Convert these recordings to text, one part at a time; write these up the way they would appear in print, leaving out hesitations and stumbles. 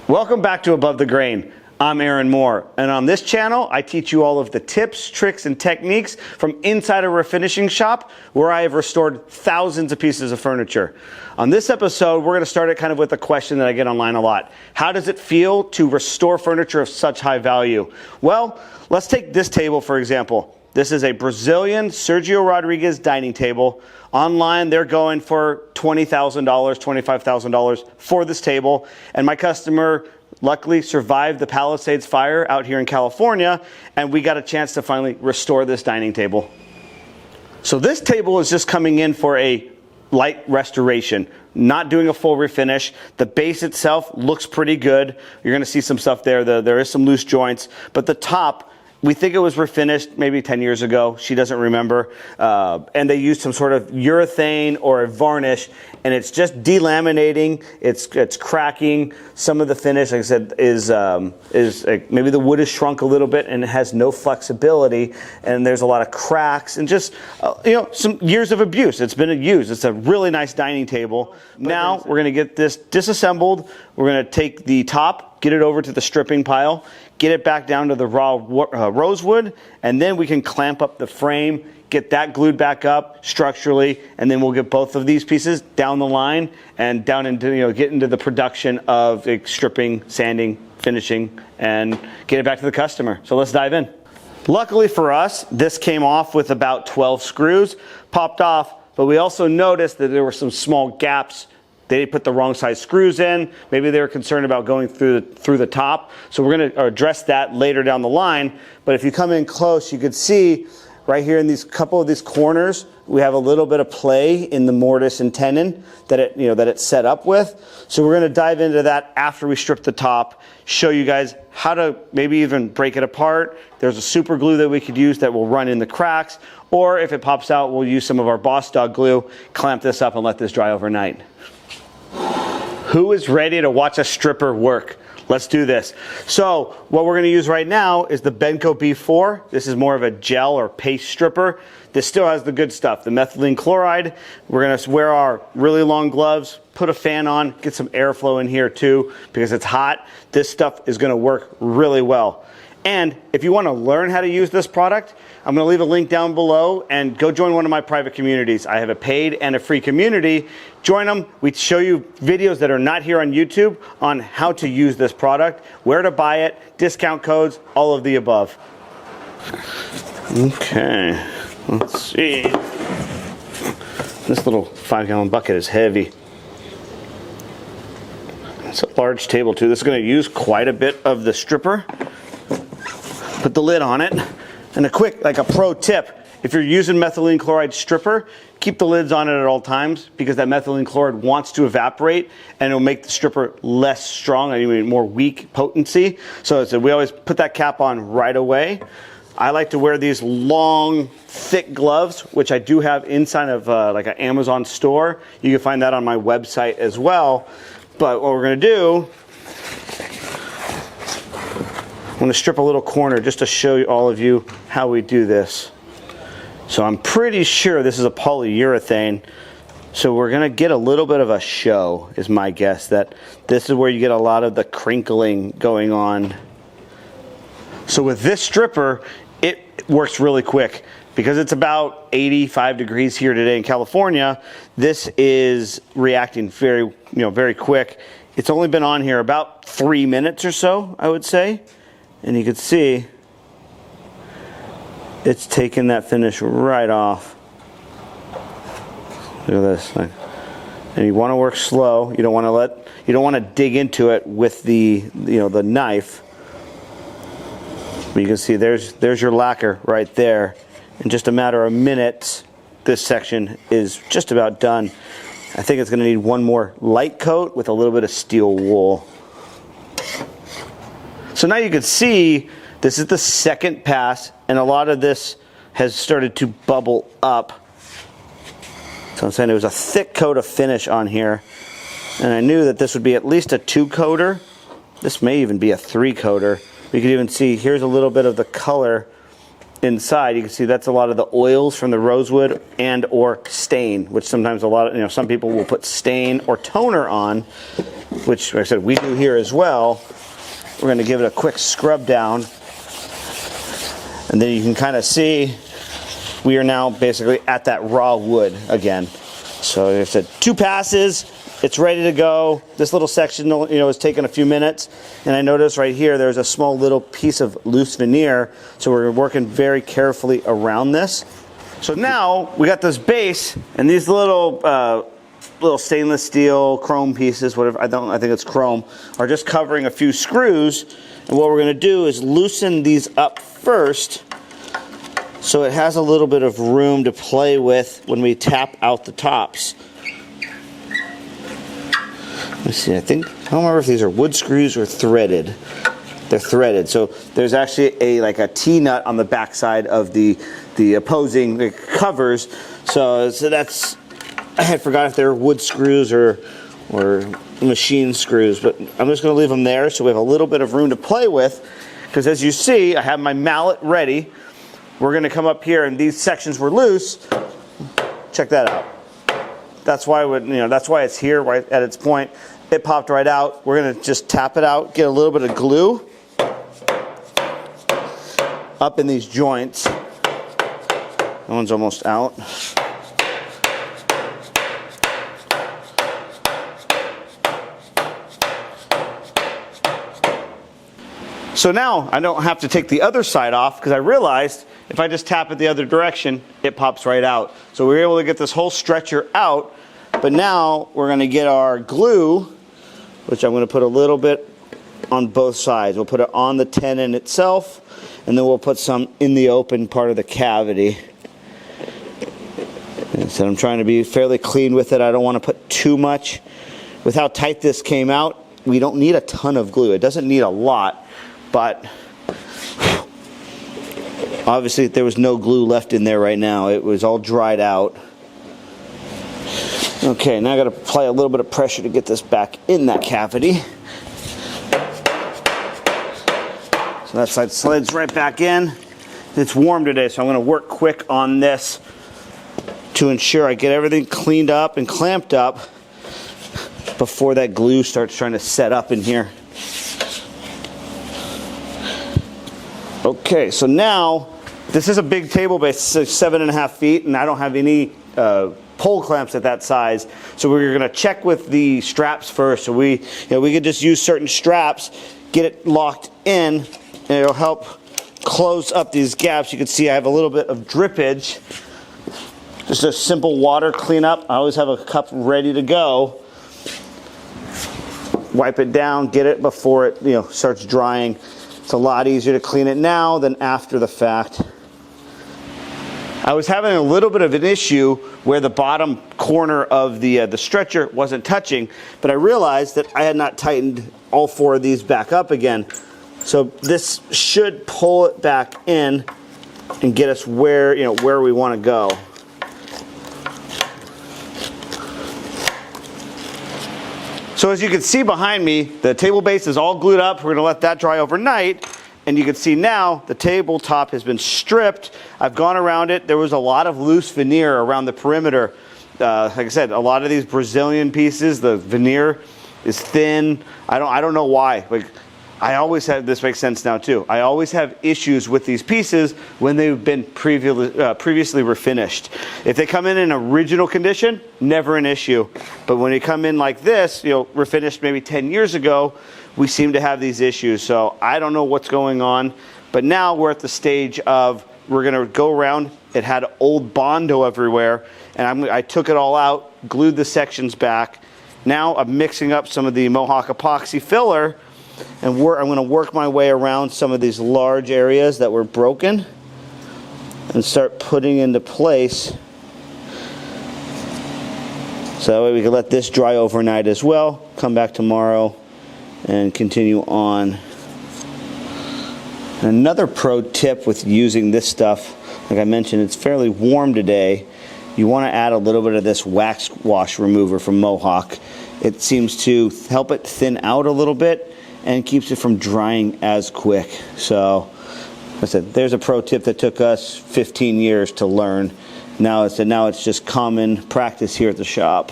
Welcome back to Above the Grain. I'm Aaron Moore, and on this channel, I teach you all of the tips, tricks, and techniques from inside a refinishing shop where I have restored thousands of pieces of furniture. On this episode, we're going to start it kind of with a question that I get online a lot. How does it feel to restore furniture of such high value? Well, let's take this table for example. This is a Brazilian Sergio Rodriguez dining table. Online, they're going for $20,000, $25,000 for this table, and my customer luckily survived the Palisades fire out here in California, and we got a chance to finally restore this dining table. So this table is just coming in for a light restoration, not doing a full refinish. The base itself looks pretty good. You're going to see some stuff there. There is some loose joints, but the top, we think it was refinished maybe 10 years ago. She doesn't remember. And they used some sort of urethane or a varnish, and it's just delaminating. It's cracking. Some of the finish, like I said, is maybe the wood is shrunk a little bit and it has no flexibility, and there's a lot of cracks and just some years of abuse. It's been used. It's a really nice dining table. Now we're going to get this disassembled. We're going to take the top, get it over to the stripping pile, get it back down to the raw rosewood, and then we can clamp up the frame, get that glued back up structurally, and then we'll get both of these pieces down the line and down into, get into the production of stripping, sanding, finishing, and get it back to the customer. So let's dive in. Luckily for us, this came off with about 12 screws, popped off, but we also noticed that there were some small gaps. They put the wrong size screws in. Maybe they were concerned about going through the top. So we're going to address that later down the line. But if you come in close, you could see right here in these couple of these corners, we have a little bit of play in the mortise and tenon that it's set up with. So we're going to dive into that after we strip the top, show you guys how to maybe even break it apart. There's a super glue that we could use that will run in the cracks, or if it pops out, we'll use some of our Boss Dog glue, clamp this up and let this dry overnight. Who is ready to watch a stripper work? Let's do this. So what we're going to use right now is the Benco B4. This is more of a gel or paste stripper. This still has the good stuff, the methylene chloride. We're going to wear our really long gloves, put a fan on, get some airflow in here too because it's hot. This stuff is going to work really well. And if you want to learn how to use this product, I'm going to leave a link down below and go join one of my private communities. I have a paid and a free community. Join them. We show you videos that are not here on YouTube on how to use this product, where to buy it, discount codes, all of the above. Okay, let's see. This little 5-gallon bucket is heavy. It's a large table too. This is going to use quite a bit of the stripper. Put the lid on it. And a quick, like a pro tip, if you're using methylene chloride stripper, keep the lids on it at all times because that methylene chloride wants to evaporate and it'll make the stripper less strong, I mean more weak potency. So we always put that cap on right away. I like to wear these long, thick gloves, which I do have inside of like an Amazon store. You can find that on my website as well. But what we're going to do, I'm going to strip a little corner just to show all of you how we do this. So I'm pretty sure this is a polyurethane. So we're going to get a little bit of a show, is my guess, that this is where you get a lot of the crinkling going on. So with this stripper, it works really quick. Because it's about 85 degrees here today in California, this is reacting very quick. It's only been on here about 3 minutes or so, I would say. And you can see it's taking that finish right off. Look at this thing. And you want to work slow. You don't want to dig into it with the the knife. But you can see there's your lacquer right there. In just a matter of minutes, this section is just about done. I think it's going to need one more light coat with a little bit of steel wool. So now you can see this is the second pass, and a lot of this has started to bubble up. So I'm saying there was a thick coat of finish on here, and I knew that this would be at least a 2-coater. This may even be a 3-coater. We could even see here's a little bit of the color inside. You can see that's a lot of the oils from the rosewood and or stain, which sometimes some people will put stain or toner on. which like I said we do here as well, we're going to give it a quick scrub down. And then you can kind of see we are now basically at that raw wood again. So like I said, 2 passes, it's ready to go. This little section, is taking a few minutes. And I notice right here, there's a small little piece of loose veneer. So we're working very carefully around this. So now we got this base and these little stainless steel chrome pieces, whatever, I think it's chrome, are just covering a few screws. And what we're going to do is loosen these up first, so it has a little bit of room to play with when we tap out the tops. Let's see, I don't remember if these are wood screws or threaded. They're threaded, so there's actually like a T-nut on the back side of the opposing covers. So that's, I had forgot if they're wood screws or machine screws, but I'm just going to leave them there so we have a little bit of room to play with, because as you see, I have my mallet ready. We're going to come up here and these sections were loose. Check that out. That's why that's why it's here right at its point. It popped right out. We're going to just tap it out, get a little bit of glue up in these joints. That one's almost out. So now I don't have to take the other side off, because I realized if I just tap it the other direction, it pops right out. So we were able to get this whole stretcher out, but now we're going to get our glue, which I'm going to put a little bit on both sides. We'll put it on the tenon itself, and then we'll put some in the open part of the cavity. And so I'm trying to be fairly clean with it. I don't want to put too much. With how tight this came out, we don't need a ton of glue. It doesn't need a lot, but obviously there was no glue left in there right now. It was all dried out. Okay, now I got to apply a little bit of pressure to get this back in that cavity. So that side slides right back in. It's warm today, so I'm going to work quick on this to ensure I get everything cleaned up and clamped up before that glue starts trying to set up in here. Okay, so now this is a big table base, it's 7.5 feet, and I don't have any pole clamps at that size. So we're going to check with the straps first. So we could just use certain straps, get it locked in, and it'll help close up these gaps. You can see I have a little bit of drippage. Just a simple water cleanup. I always have a cup ready to go. Wipe it down, get it before it starts drying. It's a lot easier to clean it now than after the fact. I was having a little bit of an issue where the bottom corner of the stretcher wasn't touching, but I realized that I had not tightened all 4 of these back up again. So this should pull it back in and get us where we want to go. So as you can see behind me, the table base is all glued up. We're going to let that dry overnight. And you can see now the tabletop has been stripped. I've gone around it. There was a lot of loose veneer around the perimeter. Like I said, a lot of these Brazilian pieces, the veneer is thin. I don't know why. Like, I always have, this makes sense now too, I always have issues with these pieces when they've been previously refinished. If they come in original condition, never an issue. But when they come in like this, refinished maybe 10 years ago, we seem to have these issues. So I don't know what's going on, but now we're at the stage of, we're gonna go around. It had old Bondo everywhere, and I took it all out, glued the sections back. Now I'm mixing up some of the Mohawk epoxy filler, and I'm going to work my way around some of these large areas that were broken and start putting into place. So that way we can let this dry overnight as well, come back tomorrow and continue on. Another pro tip with using this stuff, like I mentioned, it's fairly warm today. You want to add a little bit of this wax wash remover from Mohawk. It seems to help it thin out a little bit and keeps it from drying as quick. So, like I said, there's a pro tip that took us 15 years to learn. Now it's just common practice here at the shop.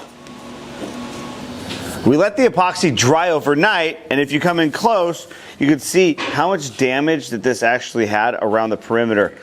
We let the epoxy dry overnight, and if you come in close, you can see how much damage that this actually had around the perimeter.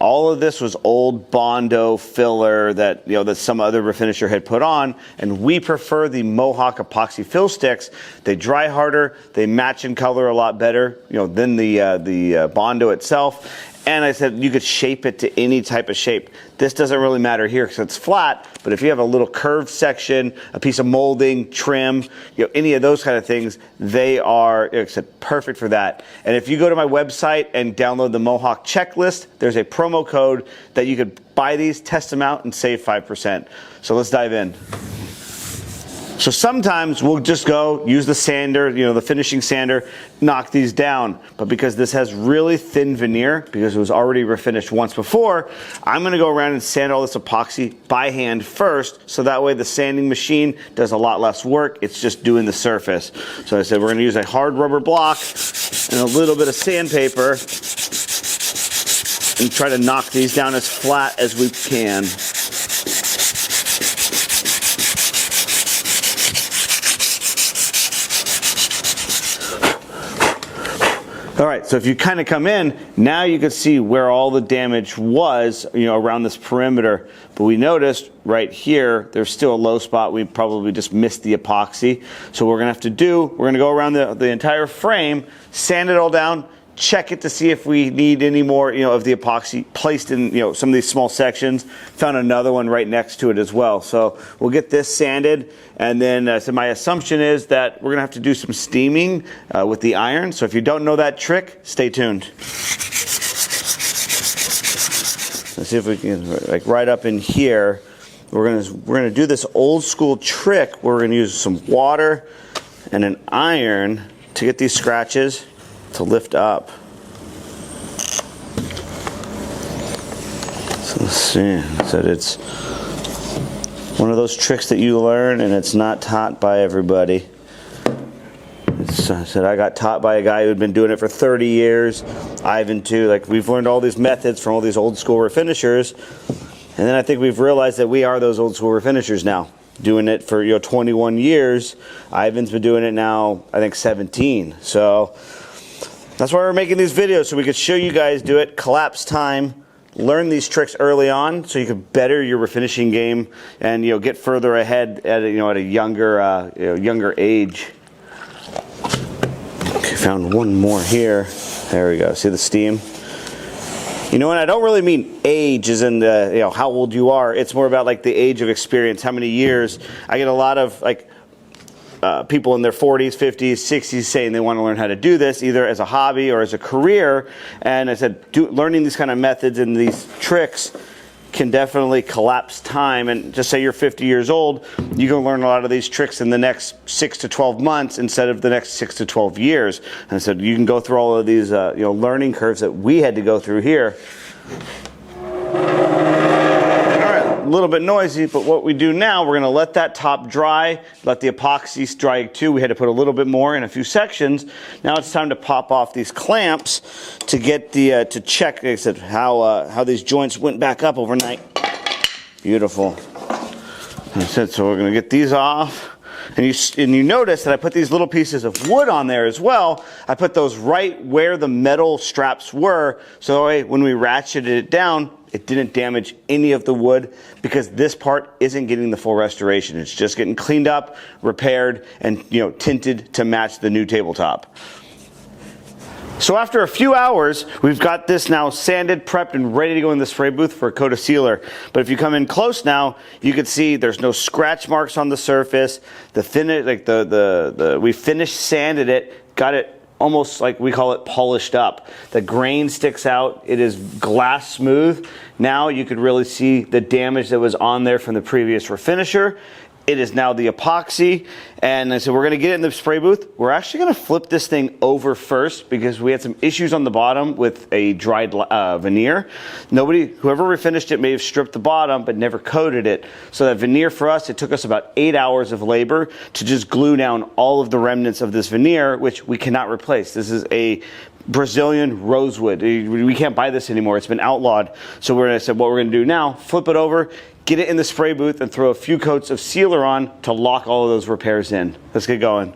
All of this was old Bondo filler that that some other refinisher had put on, and we prefer the Mohawk epoxy fill sticks. They dry harder, they match in color a lot better, than the Bondo itself. And I said you could shape it to any type of shape. This doesn't really matter here because it's flat, but if you have a little curved section, a piece of molding, trim, any of those kind of things, they are, like I said, perfect for that. And if you go to my website and download the Mohawk checklist, there's a promo code that you could buy these, test them out, and save 5%. So let's dive in. So sometimes we'll just go use the sander, the finishing sander, knock these down. But because this has really thin veneer, because it was already refinished once before, I'm gonna go around and sand all this epoxy by hand first, so that way the sanding machine does a lot less work. It's just doing the surface. So I said we're gonna use a hard rubber block and a little bit of sandpaper and try to knock these down as flat as we can. All right, so if you kind of come in, now you can see where all the damage was, around this perimeter. But we noticed right here, there's still a low spot. We probably just missed the epoxy. So what we're gonna have to do, we're gonna go around the entire frame, sand it all down, check it to see if we need any more, of the epoxy placed in, some of these small sections. Found another one right next to it as well. So we'll get this sanded, and then so my assumption is that we're gonna have to do some steaming with the iron. So if you don't know that trick, stay tuned. Let's see if we can, like right up in here, we're gonna do this old school trick where we're gonna use some water and an iron to get these scratches to lift up. So let's see. So it's one of those tricks that you learn and it's not taught by everybody. I said I got taught by a guy who had been doing it for 30 years. Ivan too. Like, we've learned all these methods from all these old school refinishers, and then I think we've realized that we are those old school refinishers now. Doing it for 21 years. Ivan's been doing it now, I think 17. So that's why we're making these videos, so we could show you guys do it, collapse time, learn these tricks early on so you could better your refinishing game and get further ahead at a younger age. Okay, found one more here. There we go. See the steam? And I don't really mean age as in the, how old you are. It's more about like the age of experience, how many years. I get a lot of people in their 40s, 50s, 60s saying they want to learn how to do this either as a hobby or as a career. And I said, learning these kind of methods and these tricks can definitely collapse time. And just say you're 50 years old, you can learn a lot of these tricks in the next 6 to 12 months instead of the next 6 to 12 years. And I said, you can go through all of these learning curves that we had to go through here. A little bit noisy, but what we do now, we're going to let that top dry, let the epoxy dry too. We had to put a little bit more in a few sections. Now it's time to pop off these clamps to get the to check, like I said, how these joints went back up overnight. Beautiful. So we're going to get these off. And you notice that I put these little pieces of wood on there as well. I put those right where the metal straps were, so that way when we ratcheted it down, it didn't damage any of the wood, because this part isn't getting the full restoration. It's just getting cleaned up, repaired, and tinted to match the new tabletop. So after a few hours, we've got this now sanded, prepped, and ready to go in the spray booth for a coat of sealer. But if you come in close now, you can see there's no scratch marks on the surface. The finish, we finished sanded it, got it almost like we call it polished up. The grain sticks out. It is glass smooth. Now you could really see the damage that was on there from the previous refinisher. It is now the epoxy, and so we're going to get it in the spray booth. We're actually going to flip this thing over first because we had some issues on the bottom with a dried veneer. Whoever refinished it may have stripped the bottom but never coated it. So that veneer for us, it took us about 8 hours of labor to just glue down all of the remnants of this veneer, which we cannot replace. This is a Brazilian rosewood. We can't buy this anymore. It's been outlawed. So we're going to say what we're going to do now, flip it over, get it in the spray booth and throw a few coats of sealer on to lock all of those repairs in. Let's get going.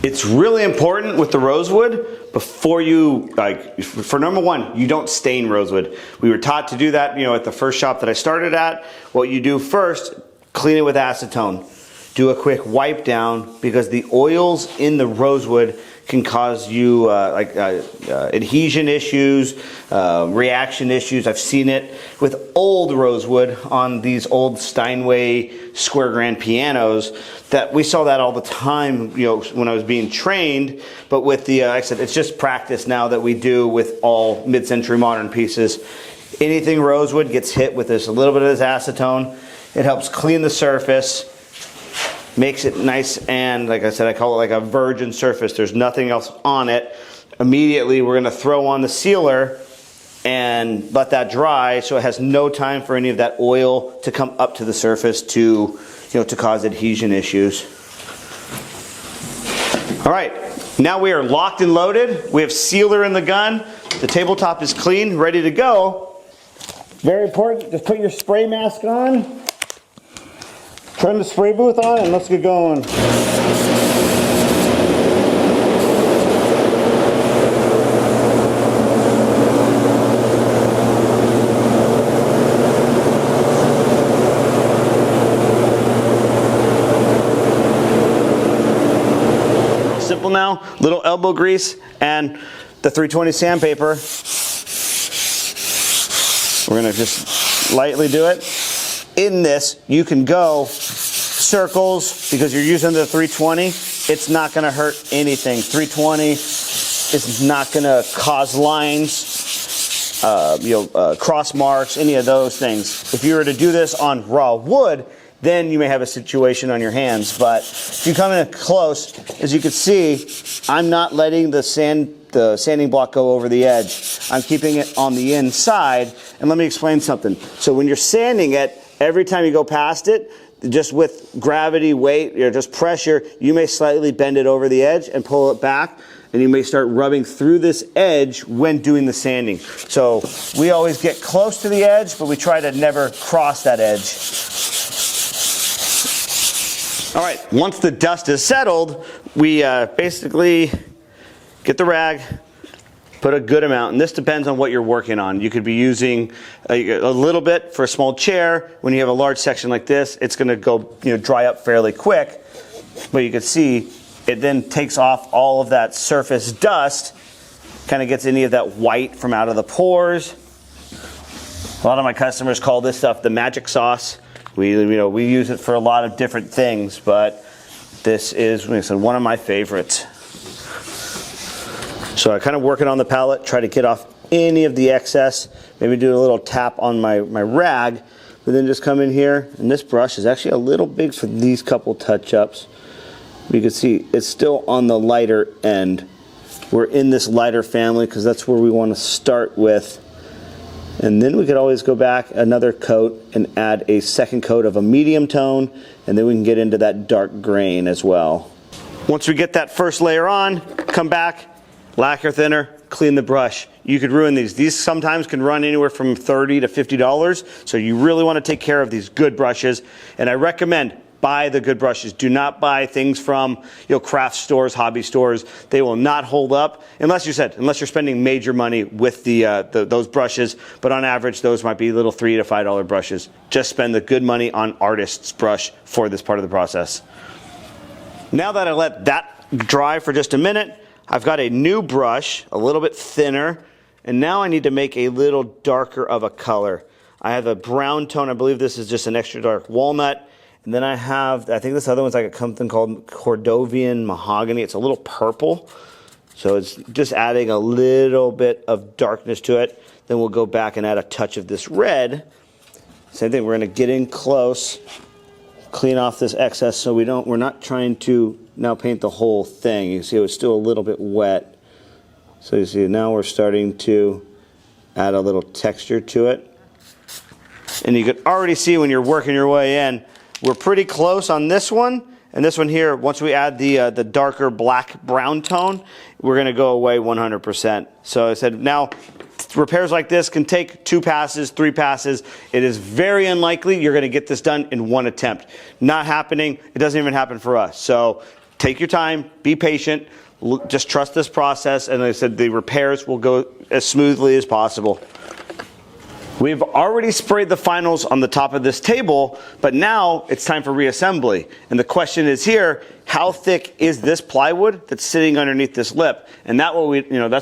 It's really important with the rosewood, before you, for number one, you don't stain rosewood. We were taught to do that, at the first shop that I started at. What you do first, clean it with acetone. Do a quick wipe down, because the oils in the rosewood can cause you adhesion issues, reaction issues. I've seen it with old rosewood on these old Steinway square grand pianos, that we saw that all the time, when I was being trained. But with the, like I said, it's just practice now that we do with all mid-century modern pieces. Anything rosewood gets hit with this, a little bit of this acetone. It helps clean the surface. Makes it nice, and like I said, I call it like a virgin surface. There's nothing else on it. Immediately we're going to throw on the sealer and let that dry, so it has no time for any of that oil to come up to the surface to cause adhesion issues. All right, now we are locked and loaded. We have sealer in the gun. The tabletop is clean, ready to go. Very important, just put your spray mask on. Turn the spray booth on and let's get going. Simple now, little elbow grease and the 320 sandpaper. We're gonna just lightly do it. In this, you can go circles, because you're using the 320. It's not going to hurt anything. 320 is not going to cause lines, cross marks, any of those things. If you were to do this on raw wood, then you may have a situation on your hands. But if you come in close, as you can see, I'm not letting the sanding block go over the edge. I'm keeping it on the inside. And let me explain something. So when you're sanding it, every time you go past it, just with gravity, weight, or just pressure, you may slightly bend it over the edge and pull it back, and you may start rubbing through this edge when doing the sanding. So we always get close to the edge, but we try to never cross that edge. All right, once the dust is settled, we basically get the rag, put a good amount, and this depends on what you're working on. You could be using a little bit for a small chair. When you have a large section like this, it's going to go, dry up fairly quick. But you can see it then takes off all of that surface dust, kind of gets any of that white from out of the pores. A lot of my customers call this stuff the magic sauce. We use it for a lot of different things, but this is, like I said, one of my favorites. So I kind of work it on the palette, try to get off any of the excess, maybe do a little tap on my rag, but then just come in here, and this brush is actually a little big for these couple touch-ups. You can see it's still on the lighter end. We're in this lighter family because that's where we want to start with. And then we could always go back another coat and add a second coat of a medium tone, and then we can get into that dark grain as well. Once we get that first layer on, come back, lacquer thinner, clean the brush. You could ruin these. These sometimes can run anywhere from $30 to $50, so you really want to take care of these good brushes. And I recommend buy the good brushes. Do not buy things from craft stores, hobby stores. They will not hold up unless you're spending major money with those brushes. But on average, those might be little $3 to $5 brushes. Just spend the good money on artist's brush for this part of the process. Now that I let that dry for just a minute, I've got a new brush, a little bit thinner, and now I need to make a little darker of a color. I have a brown tone. I believe this is just an extra dark walnut. And then I think this other one's like something called Cordovian mahogany. It's a little purple. So it's just adding a little bit of darkness to it. Then we'll go back and add a touch of this red. Same thing, we're gonna get in close, clean off this excess so we're not trying to now paint the whole thing. You see it was still a little bit wet. So you see now we're starting to add a little texture to it. And you can already see when you're working your way in, we're pretty close on this one. And this one here, once we add the darker black brown tone, we're gonna go away 100%. So I said now repairs like this can take 2 passes, 3 passes. It is very unlikely you're going to get this done in 1 attempt. Not happening. It doesn't even happen for us. So take your time, be patient, just trust this process, and like I said, the repairs will go as smoothly as possible. We've already sprayed the finals on the top of this table, but now it's time for reassembly. And the question is here, how thick is this plywood that's sitting underneath this lip? And that's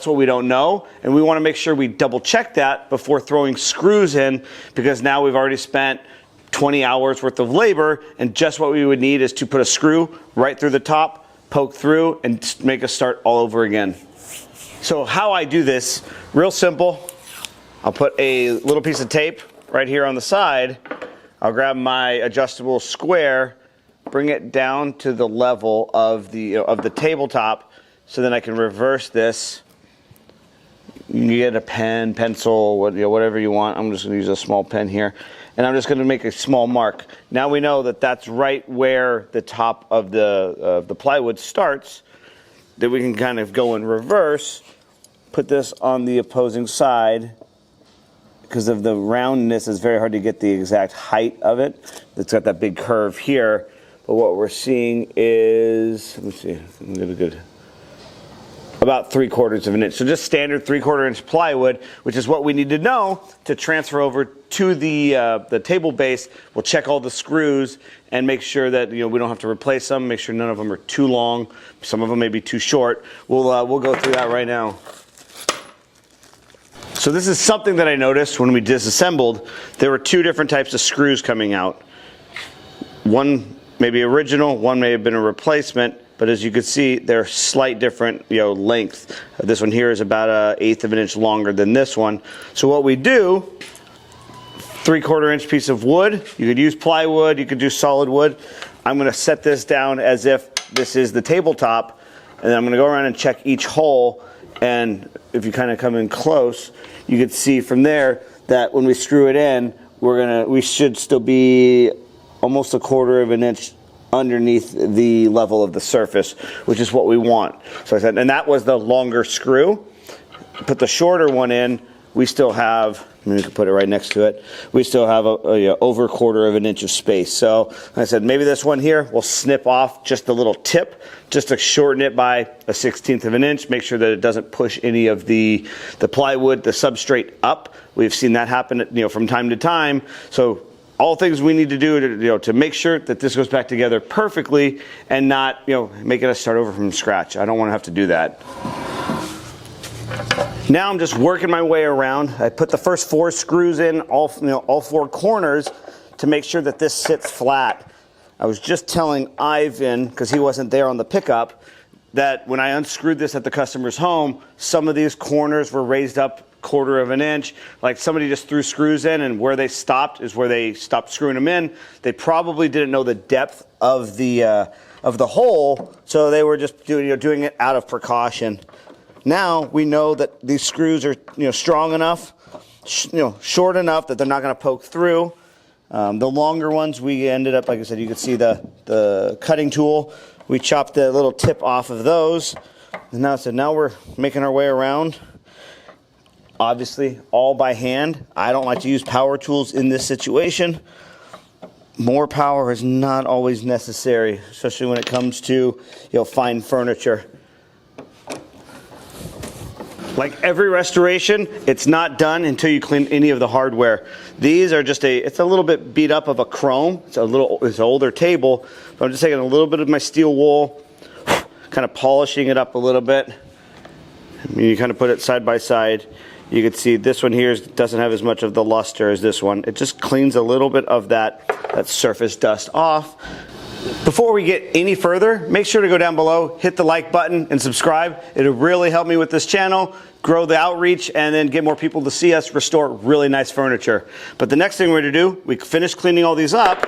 what we don't know, and we want to make sure we double check that before throwing screws in, because now we've already spent 20 hours worth of labor, and just what we would need is to put a screw right through the top, poke through, and make us start all over again. So how I do this, real simple. I'll put a little piece of tape right here on the side. I'll grab my adjustable square, bring it down to the level of the tabletop, so then I can reverse this. You can get a pen, pencil, whatever you want. I'm just going to use a small pen here, and I'm just going to make a small mark. Now we know that that's right where the top of the plywood starts. Then we can kind of go in reverse, put this on the opposing side. Because of the roundness, it's very hard to get the exact height of it. It's got that big curve here. But what we're seeing is, let me see, about 3/4 of an inch. So just standard 3/4 inch plywood, which is what we need to know to transfer over to the table base. We'll check all the screws and make sure that we don't have to replace them. Make sure none of them are too long. Some of them may be too short. We'll go through that right now. So this is something that I noticed when we disassembled. There were 2 different types of screws coming out. One may be original, one may have been a replacement, but as you can see, they're slight different length. This one here is about 1/8 of an inch longer than this one. So what we do, 3/4 inch piece of wood. You could use plywood, you could do solid wood. I'm going to set this down as if this is the tabletop, and then I'm going to go around and check each hole. And if you kind of come in close, you can see from there that when we screw it in, we should still be almost 1/4 of an inch underneath the level of the surface, which is what we want. So I said, and that was the longer screw. Put the shorter one in, we still have, we can put it right next to it, we still have over 1/4 of an inch of space. So like I said, maybe this one here, we'll snip off just a little tip, just to shorten it by 1/16 of an inch, make sure that it doesn't push any of the plywood, the substrate up. We've seen that happen from time to time. So all things we need to do to make sure that this goes back together perfectly and not making us start over from scratch. I don't want to have to do that. Now I'm just working my way around. I put the first 4 screws in, all 4 corners, to make sure that this sits flat. I was just telling Ivan, because he wasn't there on the pickup, that when I unscrewed this at the customer's home, some of these corners were raised up 1/4 of an inch. Like somebody just threw screws in, and where they stopped is where they stopped screwing them in. They probably didn't know the depth of the hole, so they were just doing it out of precaution. Now we know that these screws are strong enough, short enough that they're not going to poke through. The longer ones, we ended up, like I said, you can see the cutting tool. We chopped the little tip off of those. And now we're making our way around. Obviously, all by hand. I don't like to use power tools in this situation. More power is not always necessary, especially when it comes to fine furniture. Like every restoration, it's not done until you clean any of the hardware. These are just it's a little bit beat up of a chrome. It's an older table, but I'm just taking a little bit of my steel wool, kind of polishing it up a little bit. You kind of put it side by side. You can see this one here doesn't have as much of the luster as this one. It just cleans a little bit of that surface dust off. Before we get any further, make sure to go down below, hit the like button, and subscribe. It'll really help me with this channel, grow the outreach, and then get more people to see us restore really nice furniture. But the next thing we're going to do, we finish cleaning all these up,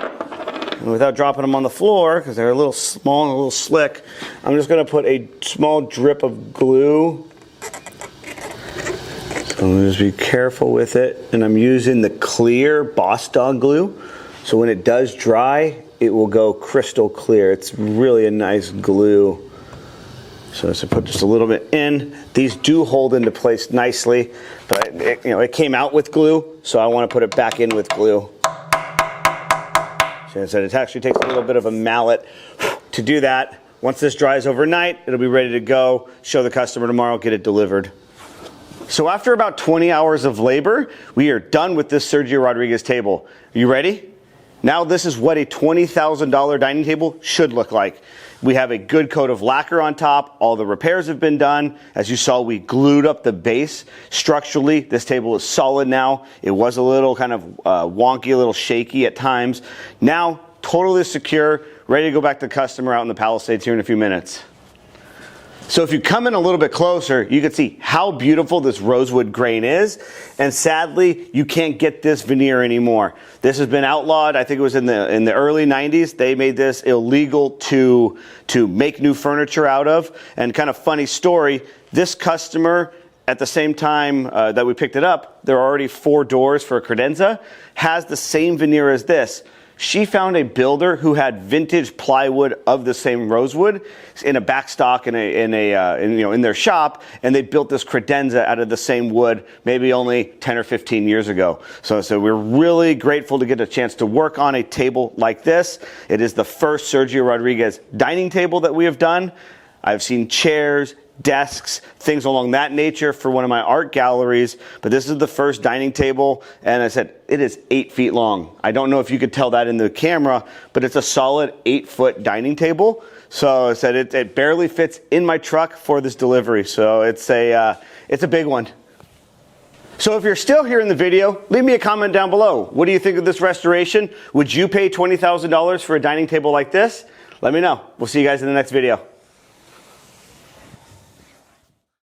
and without dropping them on the floor, because they're a little small and a little slick, I'm just going to put a small drip of glue. So I'm going to just be careful with it, and I'm using the clear Boss Dog glue, so when it does dry, it will go crystal clear. It's really a nice glue. So as I put just a little bit in, these do hold into place nicely, but it came out with glue, so I want to put it back in with glue. So I said it actually takes a little bit of a mallet to do that. Once this dries overnight, it'll be ready to go, show the customer tomorrow, get it delivered. So after about 20 hours of labor, we are done with this Sergio Rodriguez table. Are you ready? Now this is what a $20,000 dining table should look like. We have a good coat of lacquer on top. All the repairs have been done. As you saw, we glued up the base. Structurally, this table is solid now. It was a little kind of wonky, a little shaky at times. Now, totally secure, ready to go back to the customer out in the Palisades here in a few minutes. So if you come in a little bit closer, you can see how beautiful this rosewood grain is. And sadly, you can't get this veneer anymore. This has been outlawed. I think it was in the early 90s. They made this illegal to make new furniture out of. And kind of funny story, this customer, at the same time that we picked it up, there are already 4 doors for a credenza, has the same veneer as this. She found a builder who had vintage plywood of the same rosewood in a backstock in their shop, and they built this credenza out of the same wood maybe only 10 or 15 years ago. So we're really grateful to get a chance to work on a table like this. It is the first Sergio Rodriguez dining table that we have done. I've seen chairs, desks, things along that nature for one of my art galleries, but this is the first dining table, and I said it is 8 feet long. I don't know if you could tell that in the camera, but it's a solid 8-foot dining table. So I said it barely fits in my truck for this delivery, so it's a big one. So if you're still here in the video, leave me a comment down below. What do you think of this restoration? Would you pay $20,000 for a dining table like this? Let me know. We'll see you guys in the next video.